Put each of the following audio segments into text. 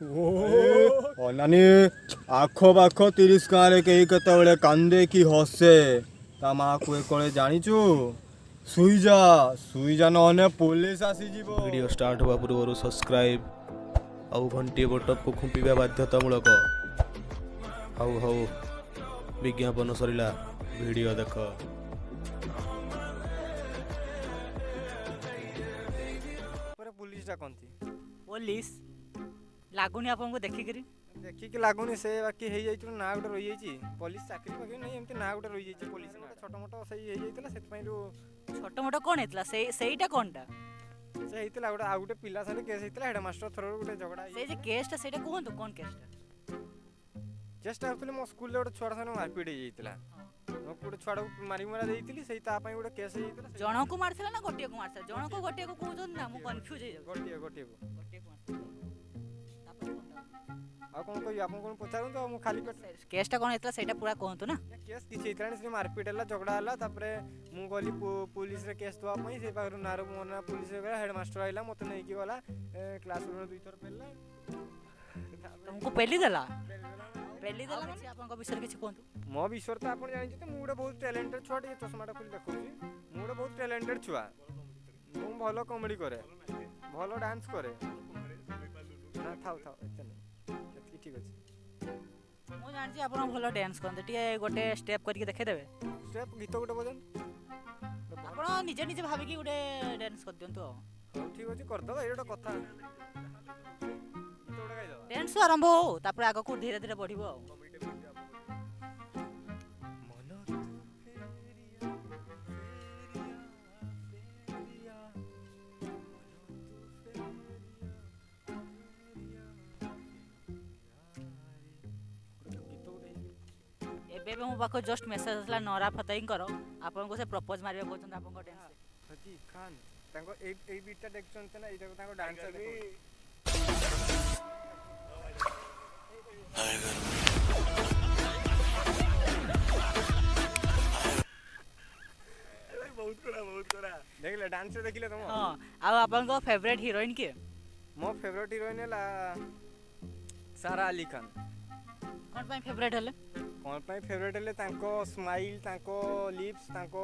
ଅନାନି ଆଖପାଖ 30 ଗାଁରେ କେହି କେତେବେଳେ କାନ୍ଦେ କି ହସେ ତା ମା କୁଏ କଳେ ଜାଣିଛୁ ସୁଇଜା ନହେଲେ ପୋଲିସ ଆସିଯିବ। ଭିଡ଼ିଓ ଷ୍ଟାର୍ଟ ହେବା ପୂର୍ବରୁ ସବସ୍କ୍ରାଇବ୍ ଆଉ ଘଣ୍ଟି ବଟନକୁ ଖୁମ୍ପିବା ବାଧ୍ୟତାମୂଳକ। ହଉ ବିଜ୍ଞାପନ ସରିଲା, ଭିଡ଼ିଓ ଦେଖ। पुलिस डाकती पुलिस लगुनि आपको देखिकी देखिकी लगुनि से बाकी हो ना गोटे रही जाइए पुलिस चाकरी बाकरी नहीं एमती ना गोटे रही जाइए पुलिस छोट मोट से छोट मोट कौन होता सेटा कौनटा से होता गोटे आउ गोटे पिला साथ केस होता हेडमास्टर थ्रो गोटे झगड़ा से केसटा सेटा कहतु कौन केसटा केसटा एक्चुअली मो स्कूल गोटे छुआ साथ मारपीट हो गोटे छुआ मारी मारा देती से गोटे केस जन को मारथिला ना गोटे को मारथिला जन को गोटे को कहउछन ना मु कंफ्यूज हे गोटे को आ कोन कहि आपन कोन पचारु तो मु खाली पेट केसटा कोन हेतला सेटा पूरा कहंतु ना केस किछ हेतलानी से मारपीट हला झगड़ा हला तापरे मु गली पुलिस रे केस दवा पई से पाखरु नारो मोना पुलिस रे हेडमास्टर आइला मते नै कि गला क्लास रूम दुई थर पेलला तुमको पेली देला से आपन विषय किछ कहंतु मो विषय तो आपन जानि त मु गोटे बहुत टैलेंटेड छुआ टे चश्माटा खोली देखौची मु गोटे बहुत टैलेंटेड छुआ मु भलो कॉमेडी करे भलो डांस करे ना थाउ एते नै ठीक अछि मु जानि छी आपन भलो डांस करते टिए गोटे स्टेप करके देखे देबे स्टेप गीत गोटे बजन आपन निजे निजे भाबी कि गोटे डांस कर दियंतु ठीक अछि कर दबा एटा कथा डांस आरंभ हो तापर आगो को धीरे धीरे बढ़िबो एबे मो पाखो जस्ट मेसेज असला नोरा फतेई करो आपन को से प्रपोज मारिया कहछन आपन को डांस हजी खान तांको ए बीटा देखछन ना ए देखो तांको डांस भी बहुत कड़ा देखले डांस देखले तुम हां आ आपन को फेवरेट हीरोइन के मो फेवरेट हीरोइन है सारा अली खान कोन पाई फेवरेट हले कौन पाई फेवरेट है तांको स्माइल तांको लिप्स तांको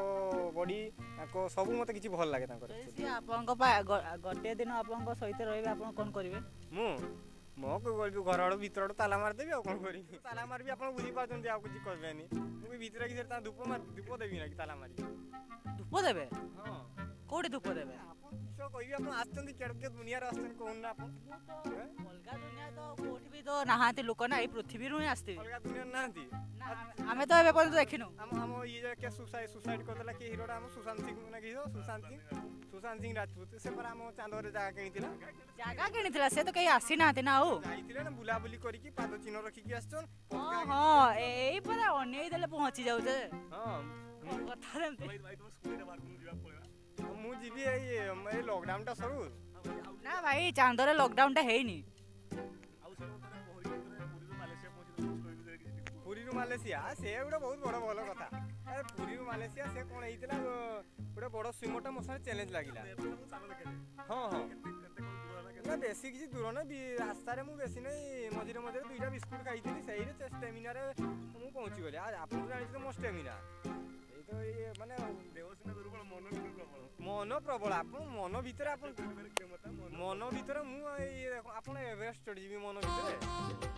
बॉडी तांको सब मते किछि भल लागे तांको से आपन को गोटे दिन आपन को सहित रहबे आपन कोन करिवे मो को गलबी घर आड़ भीतर ताला मार देबी आ कोन करी ताला मार भी आपन बुझी पाछन जे आ कुछ करबेनी मु भी भीतर की ता धूप देबी ना कि ताला मारी धूप देबे हां कोडी धूप देबे आपन किछो कहिबी आपन आस्तन केड़के दुनिया रे आस्तन कोन ना आपन अलगा दुनिया तो कोठी भी तो नाहाती लोक ना ए पृथ्वी रु आस्ते अलगा दुनिया नाहाती हमें तो एबे पर देखिनु हम ये के सुसाइड करदला के हीरोडा हम सुशांत सिंह ना कि सुशांत सिंह राजपूत से पर हम चांदो रे जागा किनिथिला से तो कहीं आसी नाते ना हो जाइथिले ना बुला बुली करी की पाद चिन्ह रखी की आछन हां एई पर अनै देले पहुंची जाउ जे हां कथा रे भाई तुम स्कूल रे बाहर को जीवा पड़ेला मु जीबी ए लॉकडाउन टा सरू ना भाई चांदो रे लॉकडाउन टा हेइनी पुरी मालेशिया से गोटे बहुत बड़ भल कथा अरे पुरी मालेशिया से कौन होता गोटे बड़ स्विमरटा मो साथ चैलेंज लगिला हाँ ना बेसी किसी दूर ना रास्ता मु बेसी नहीं मझे मझे दुईटा बिस्कुट खाई से स्टेमिना मु पहुँची गली आप जानी मो स्टेमिना तो ये माने मन प्रबल आप मन भितर मन भितर मुझे एवरेस्ट चढ़ी मन भितर